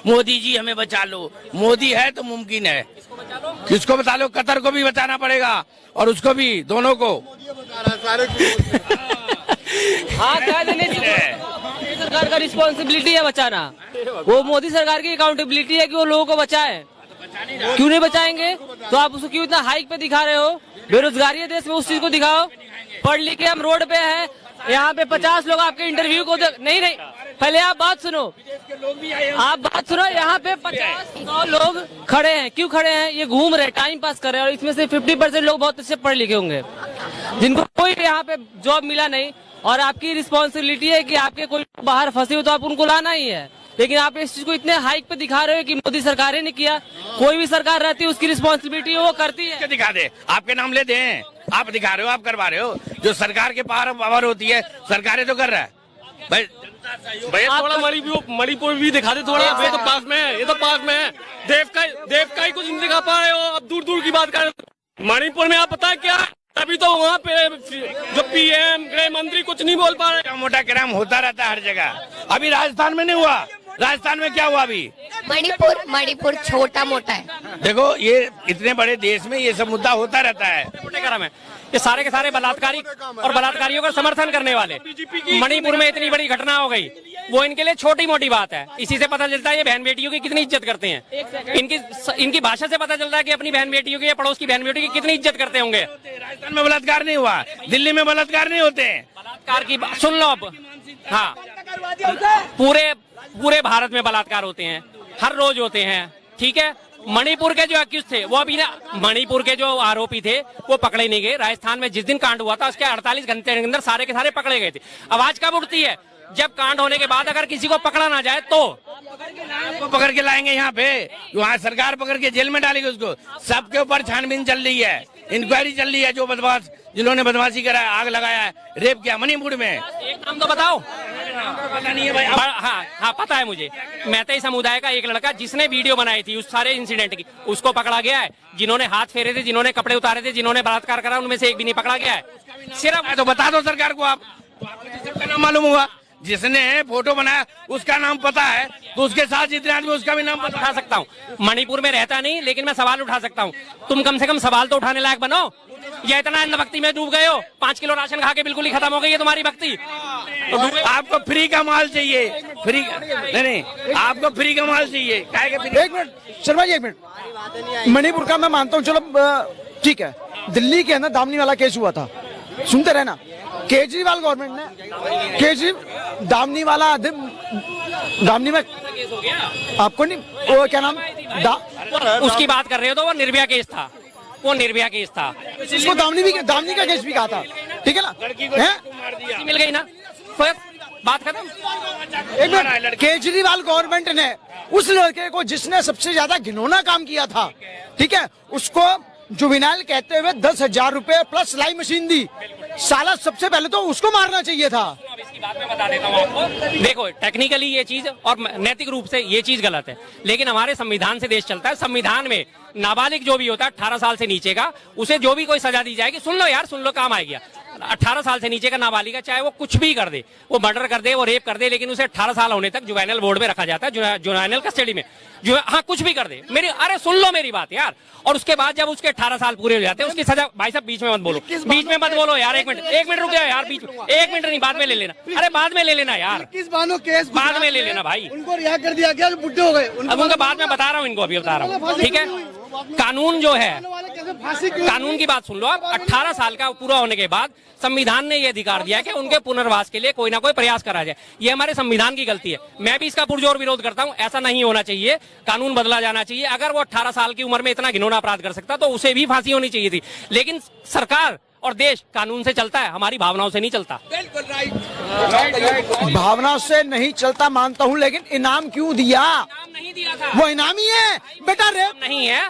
मोदी जी हमें बचा लो, मोदी है तो मुमकिन है। किसको बचा लो? कतर को भी बचाना पड़ेगा और उसको भी, दोनों को। हाँ, क्या देने सरकार का रिस्पॉन्सिबिलिटी है बचाना। वो मोदी सरकार की अकाउंटेबिलिटी है कि वो लोगों को बचाए। क्यों नहीं बचाएंगे? तो आप उसको क्यों इतना हाइक पे दिखा रहे हो? बेरोजगारी है देश में, उस चीज को दिखाओ। पढ़ लिख के हम रोड पे हैं, यहाँ पे 50 लोग आपके इंटरव्यू को नहीं, पहले आप बात सुनो, यहाँ पे 50-100 लोग खड़े हैं। क्यों खड़े हैं? ये घूम रहे, टाइम पास कर रहे हैं। और इसमें से 50% लोग बहुत अच्छे पढ़े लिखे होंगे, जिनको कोई यहाँ पे जॉब मिला नहीं। और आपकी रिस्पॉन्सिबिलिटी है कि आपके कोई बाहर फंसे हो तो आप उनको लाना ही है। लेकिन आप इस चीज को इतने हाइक पे दिखा रहे हो कि मोदी सरकार ने किया। कोई भी सरकार रहती है, उसकी रिस्पॉन्सिबिलिटी वो करती है। दिखा दे, आपके नाम ले दें, आप दिखा रहे हो, आप करवा रहे हो। जो सरकार के पावर होती है, सरकारें तो कर रहा है भाई। भैया थोड़ा मणिपुर भी दिखा दे थोड़ा। ये तो पास में है, ये तो पास में है। देव का ही कुछ नहीं दिखा पा रहे हो, अब दूर दूर की बात कर। मणिपुर में आप पता है क्या, तभी तो वहाँ पे जो पीएम गृह मंत्री कुछ नहीं बोल पा रहे। मोटा क्राइम होता रहता है हर जगह। अभी राजस्थान में नहीं हुआ। राजस्थान में क्या हुआ अभी? मणिपुर छोटा मोटा है। देखो, ये इतने बड़े देश में ये सब मुद्दा होता रहता है। मोटे क्रम है ये सारे के सारे बलात्कारी और बलात्कारियों का समर्थन करने वाले। मणिपुर में इतनी बड़ी घटना हो गई, वो इनके लिए छोटी मोटी बात है। इसी से पता चलता है ये बहन बेटियों की कितनी इज्जत करते हैं। इनकी भाषा से पता चलता है कि अपनी बहन बेटियों की या पड़ोस की बहन बेटियों की कितनी इज्जत करते होंगे। राजस्थान में बलात्कार नहीं हुआ, दिल्ली में बलात्कार नहीं होते। बलात्कार की सुन लो अब। हाँ, पूरे भारत में बलात्कार होते हैं, हर रोज होते हैं, ठीक है। मणिपुर के जो अक्यूज थे वो अभी मणिपुर के जो आरोपी थे वो पकड़े नहीं गए। राजस्थान में जिस दिन कांड हुआ था उसके 48 घंटे के अंदर सारे के सारे पकड़े गए थे। आवाज कब उठती है? जब कांड होने के बाद अगर किसी को पकड़ा ना जाए तो पकड़ के लाएंगे यहाँ पे। वहाँ सरकार पकड़ के जेल में डालेगी उसको। सबके ऊपर छानबीन चल रही है, इंक्वायरी चल रही है। जो बदमाश, जिन्होंने बदमाशी करा है, आग लगाया है, रेप किया मणिपुर में। एक नाम तो बताओ। पता नहीं है भाई। हाँ पता है मुझे। मैतेई समुदाय का एक लड़का जिसने वीडियो बनाई थी उस सारे इंसिडेंट की, उसको पकड़ा गया है। जिन्होंने हाथ फेरे थे, जिन्होंने कपड़े उतारे थे, जिन्होंने बलात्कार करा, उनमें से एक भी नहीं पकड़ा गया है। सिर्फ तो बता दो सरकार को, आप सबका नाम मालूम होगा। जिसने फोटो बनाया उसका नाम पता है, तो उसके साथ जितने आदमी उसका भी नाम उठा सकता हूँ। मणिपुर में रहता नहीं, लेकिन मैं सवाल उठा सकता हूँ। तुम कम से कम सवाल तो उठाने लायक बनो। या इतना भक्ति में डूब गए हो, 5 किलो राशन खा के बिल्कुल ही खत्म हो गई है तुम्हारी भक्ति। तो आपको फ्री का माल चाहिए, फ्री नहीं, आपको फ्री का माल चाहिए। एक मिनट शर्मा जी, एक मिनट। मणिपुर का मैं मानता हूँ, चलो ठीक है। दिल्ली के अंदर दामनी वाला केस हुआ था, सुनते रहना। केजरीवाल गवर्नमेंट ने दामनी वाला दामनी में आपको नहीं, वो क्या नाम उसकी बात कर रहे हो तो वो निर्भया केस था। वो निर्भया केस था, इसको दामनी का केस भी कहा था, ठीक है ना। मिल गई ना, बात खत्म। एक मिनट, केजरीवाल गवर्नमेंट ने उस लड़के को जिसने सबसे ज्यादा घिनौना काम किया था, ठीक है, उसको जुवेनाइल कहते हुए 10,000 रुपए प्लस सिलाई मशीन दी। साला सबसे पहले तो उसको मारना चाहिए था। अब इसकी बात मैं बता देता हूँ आपको। देखो, टेक्निकली ये चीज और नैतिक रूप से ये चीज गलत है, लेकिन हमारे संविधान से देश चलता है। संविधान में नाबालिग जो भी होता है 18 साल से नीचे का, उसे जो भी कोई सजा दी जाएगी, सुन लो यार, सुन लो, काम आएगी। 18 साल से नीचे का नाबालिग, चाहे वो कुछ भी कर दे, वो मर्डर कर दे, वो रेप कर दे, लेकिन उसे 18 साल होने तक जुवेनाइल बोर्ड में रखा जाता है, जुवेनाइल कस्टडी में। हाँ, कुछ भी कर दे। अरे सुन लो मेरी बात यार। और उसके बाद जब उसके 18 साल पूरे हो जाते हैं, उसकी सजा, भाई साहब बीच में मत बोलो, बीच में मत बोलो यार। एक मिनट रुक जाओ यार, बीच में 1 मिनट नहीं, बाद में ले लेना। अरे बाद में ले लेना यार, किस बानो केस बाद में ले लेना भाई। उनको रिहा कर दिया गया, बुढ़े हो गए। अब उनका बाद में बता रहा हूँ, इनको अभी बता रहा हूँ, ठीक है। कानून जो है, कानून की बात सुन लो आप। 18 साल का पूरा होने के बाद संविधान ने यह अधिकार दिया कि उनके पुनर्वास के लिए कोई ना कोई प्रयास करा जाए। ये हमारे संविधान की गलती है। मैं भी इसका पुरजोर विरोध करता हूँ। ऐसा नहीं होना चाहिए, कानून बदला जाना चाहिए। अगर वो 18 साल की उम्र में इतना घिनौना अपराध कर सकता तो उसे भी फांसी होनी चाहिए थी। लेकिन सरकार और देश कानून से चलता है, हमारी भावनाओं से नहीं चलता। भावना से नहीं चलता मानता हूँ, लेकिन इनाम क्यों दिया? नहीं दिया था, वो इनाम ही है बेटा, रेप नहीं है।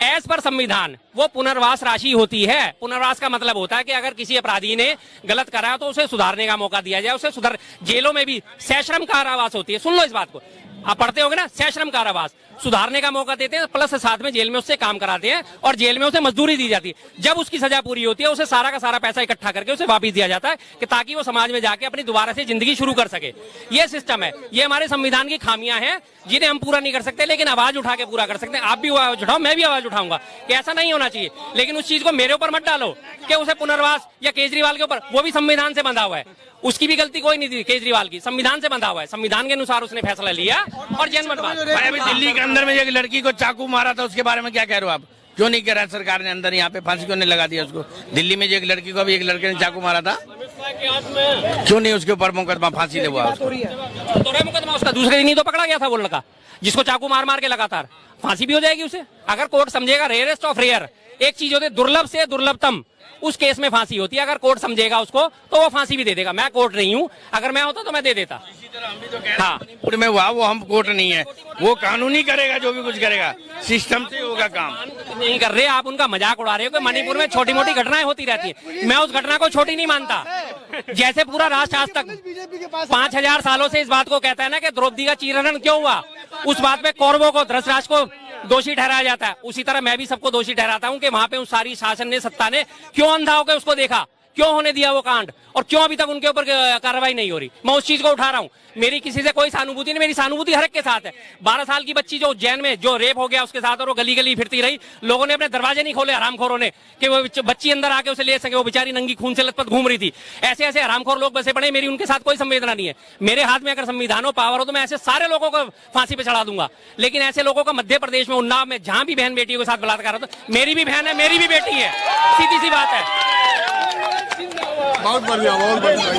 एज पर संविधान वो पुनर्वास राशि होती है। पुनर्वास का मतलब होता है कि अगर किसी अपराधी ने गलत करा तो उसे सुधारने का मौका दिया जाए, उसे सुधार। जेलों में भी सश्रम कारावास होती है। सुन लो इस बात को, आप पढ़ते होंगे ना, सश्रम कारावास, सुधारने का मौका देते हैं, प्लस साथ में जेल में उससे काम कराते हैं और जेल में उसे मजदूरी दी जाती है। जब उसकी सजा पूरी होती है उसे सारा का सारा पैसा इकट्ठा करके उसे वापस दिया जाता है कि ताकि वो समाज में जाके अपनी दोबारा से जिंदगी शुरू कर सके। ये सिस्टम है, ये हमारे संविधान की खामियां हैं जिन्हें हम पूरा नहीं कर सकते, लेकिन आवाज उठा के पूरा कर सकते हैं। आप भी आवाज उठाओ, मैं भी आवाज उठाऊंगा कि ऐसा नहीं होना चाहिए, लेकिन उस चीज को मेरे ऊपर मत डालो कि उसे पुनर्वास या केजरीवाल के ऊपर, वो भी संविधान से बंधा हुआ है, उसकी भी गलती कोई नहीं थी केजरीवाल की, संविधान से बंधा हुआ है, संविधान के अनुसार उसने फैसला लिया और जनमत। अभी दिल्ली के अंदर में एक लड़की को चाकू मारा था, उसके बारे में क्या कह रहे हो आप? क्यों नहीं कह रहा सरकार ने अंदर यहाँ पे फांसी क्यों नहीं लगा दिया उसको? दिल्ली में जो एक लड़की को अभी एक लड़के ने चाकू मारा था, क्यों नहीं उसके ऊपर मुकदमा फांसी हुआ? मुकदमा उसका दूसरे दिन ही तो पकड़ा गया था वो लड़का जिसको चाकू मार मार के लगातार, फांसी भी हो जाएगी उसे अगर कोर्ट समझेगा। रेयरेस्ट ऑफ रेयर एक चीज होती है, दुर्लभ से दुर्लभतम, उस केस में फांसी होती है। अगर कोर्ट समझेगा उसको तो वो फांसी भी दे देगा। मैं कोर्ट नहीं हूँ, अगर मैं होता तो मैं दे देता। हाँ, मणिपुर में हुआ वो हम कोर्ट नहीं है, वो कानूनी करेगा जो भी कुछ करेगा, सिस्टम से होगा काम। नहीं कर रहे आप, उनका मजाक उड़ा रहे हो कि मणिपुर में छोटी मोटी घटनाएं होती रहती है। मैं उस घटना को छोटी नहीं मानता। जैसे पूरा राष्ट्र आज तक 5000 सालों से इस बात को कहता है ना कि द्रौपदी का चीरहरण क्यों हुआ, उस बात पे कौरवों को, धृतराष्ट्र को दोषी ठहराया जाता है, उसी तरह मैं भी सबको दोषी ठहराता हूं कि वहां पे उस सारी शासन ने, सत्ता ने क्यों अंधा होकर उसको देखा, क्यों होने दिया वो कांड, और क्यों अभी तक उनके ऊपर कार्रवाई नहीं हो रही। मैं उस चीज को उठा रहा हूं। मेरी किसी से कोई सहानुभूति नहीं, मेरी सहानुभूति हर एक के साथ है। 12 साल की बच्ची जो उज्जैन में जो रेप हो गया उसके साथ, और वो गली गली फिरती रही, लोगों ने अपने दरवाजे नहीं खोले हरामखोरों ने कि वो बच्ची अंदर आके उसे ले सके, वो बेचारी नंगी खून से लथपथ घूम रही थी। ऐसे ऐसे हरामखोर लोग बसे पड़े, मेरी उनके साथ कोई संवेदना नहीं है। मेरे हाथ में अगर संविधान हो, पावर हो, तो मैं ऐसे सारे लोगों को फांसी पे चढ़ा दूंगा। लेकिन ऐसे लोगों का मध्य प्रदेश में, उन्नाव में, जहां भी बहन बेटियों के साथ बलात्कार होता, मेरी भी बहन है, मेरी भी बेटी है, सीधी सी बात है। बहुत बढ़िया, बहुत बढ़िया।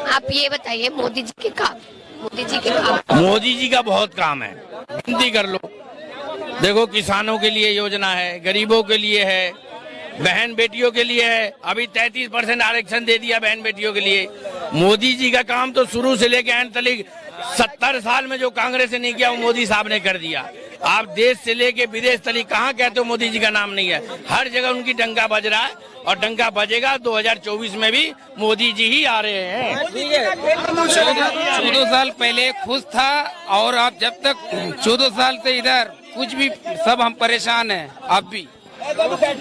आप ये बताइए मोदी जी के काम, मोदी जी के काम। मोदी जी का बहुत काम है, गिनती कर लो। देखो, किसानों के लिए योजना है, गरीबों के लिए है, बहन बेटियों के लिए है। अभी 33% आरक्षण दे दिया बहन बेटियों के लिए। मोदी जी का काम तो शुरू से लेकर एंड तक 70 साल में जो कांग्रेस ने नहीं किया वो मोदी साहब ने कर दिया। आप देश से लेके विदेश तक कहाँ कहते हो मोदी जी का नाम नहीं है? हर जगह उनकी डंका बज रहा है और डंका बजेगा। 2024 में भी मोदी जी ही आ रहे हैं। 14 साल पहले खुश था और अब जब तक 14 साल से इधर कुछ भी, सब हम परेशान हैं। अब भी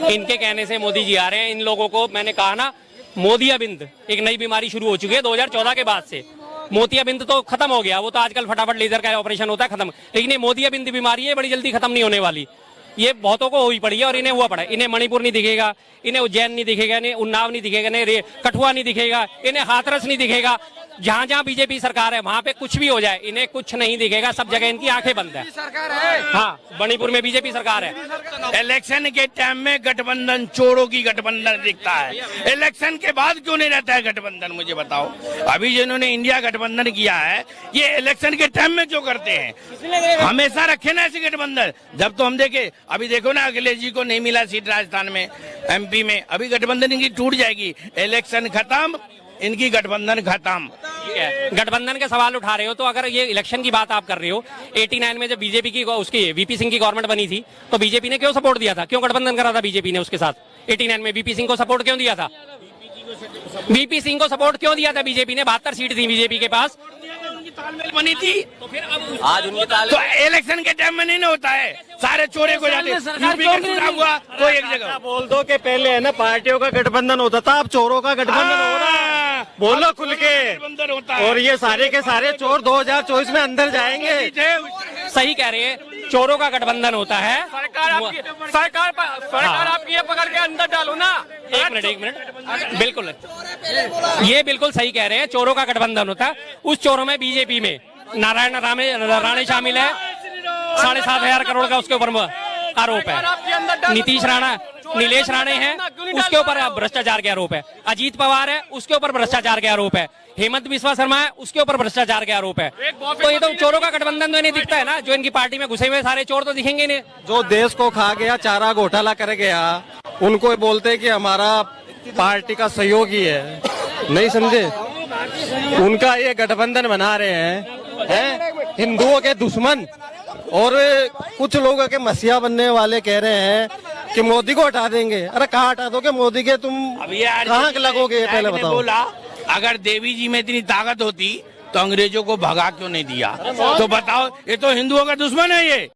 इनके कहने से मोदी जी आ रहे हैं। इन लोगों को मैंने कहा ना, मोतियाबिंद एक नई बीमारी शुरू हो चुकी है 2014 के बाद से। मोतियाबिंद तो खत्म हो गया, वो तो आजकल फटाफट लेजर का ऑपरेशन होता है, खत्म। लेकिन ये मोतियाबिंद बीमारी है, बड़ी जल्दी खत्म नहीं होने वाली। ये बहुतों को हुई पड़ी है और इन्हें हुआ पड़ा है। इन्हें मणिपुर नहीं दिखेगा, इन्हें उज्जैन नहीं दिखेगा, इन्हें उन्नाव नहीं दिखेगा, इन्हें कठुआ नहीं दिखेगा, इन्हें हाथरस नहीं दिखेगा। जहां जहां बीजेपी सरकार है वहां पे कुछ भी हो जाए, इन्हें कुछ नहीं दिखेगा। सब जगह इनकी आंखें बंद है। हाँ, मणिपुर में बीजेपी सरकार है। इलेक्शन के टाइम में गठबंधन चोरों की गठबंधन दिखता है, इलेक्शन के बाद क्यों नहीं रहता है गठबंधन? मुझे बताओ। अभी जिन्होंने इंडिया गठबंधन किया है, ये इलेक्शन के टाइम में क्यों करते हैं? हमेशा रखे ना ऐसे गठबंधन। जब तो हम देखे, अभी देखो ना, अखिलेश जी को नहीं मिला सीट राजस्थान में, MP में, अभी गठबंधन इनकी टूट जाएगी। इलेक्शन खत्म, इनकी गठबंधन खत्म। गठबंधन के सवाल उठा रहे हो तो अगर ये इलेक्शन की बात आप कर रहे हो, 89 में जब बीजेपी की, उसकी VP सिंह की गवर्नमेंट बनी थी तो बीजेपी ने क्यों सपोर्ट दिया था? क्यों गठबंधन करा था बीजेपी ने उसके साथ? 89 में VP सिंह को सपोर्ट क्यों दिया था? VP सिंह को सपोर्ट क्यों दिया था बीजेपी ने? 72 सीट थी बीजेपी के पास, तालमेल बनी थी। तो फिर अब आज उनकी तो इलेक्शन के टाइम में नहीं ना होता है, सारे चोरे को जाते। यूपी का चुनाव हुआ तो एक जगह बोल दो कि पहले है ना पार्टियों का गठबंधन होता था, अब चोरों का गठबंधन हो रहा है। बोलो खुल के। गठबंधन होता है और ये सारे के सारे चोर 2024 में अंदर जाएंगे। सही कह रहे हैं, चोरों का गठबंधन होता है। सरकार आपकी ये पकड़ के अंदर डालो ना। एक मिनट, बिल्कुल, ये बिल्कुल सही कह रहे हैं, चोरों का गठबंधन होता है। उस चोरों में बीजेपी में नारायण राणे शामिल है, 7,500 करोड़ का उसके ऊपर आरोप है। नीतीश राणा, नीलेश राणे हैं, उसके ऊपर भ्रष्टाचार के आरोप है। अजीत पवार है, उसके ऊपर भ्रष्टाचार के आरोप है। हेमंत बिस्वा शर्मा है, उसके ऊपर भ्रष्टाचार के आरोप है। तो ये तो चोरों का गठबंधन तो इन्हें दिखता है ना। जो इनकी पार्टी में घुसे हुए सारे चोर तो दिखेंगे नहीं। जो देश को खा गया, चारा घोटाला कर गया, उनको बोलते कि हमारा पार्टी का सहयोगी है, नहीं समझे? उनका ये गठबंधन बना रहे हैं हिंदुओं के दुश्मन। और कुछ लोगों के मसीहा बनने वाले कह रहे हैं कि मोदी को हटा देंगे। अरे कहाँ हटा दोगे मोदी के? तुम कहाँ लगोगे? पहले बताओ। बोला अगर देवी जी में इतनी ताकत होती तो अंग्रेजों को भगा क्यों नहीं दिया? तो बताओ, ये तो हिंदुओं का दुश्मन है ये।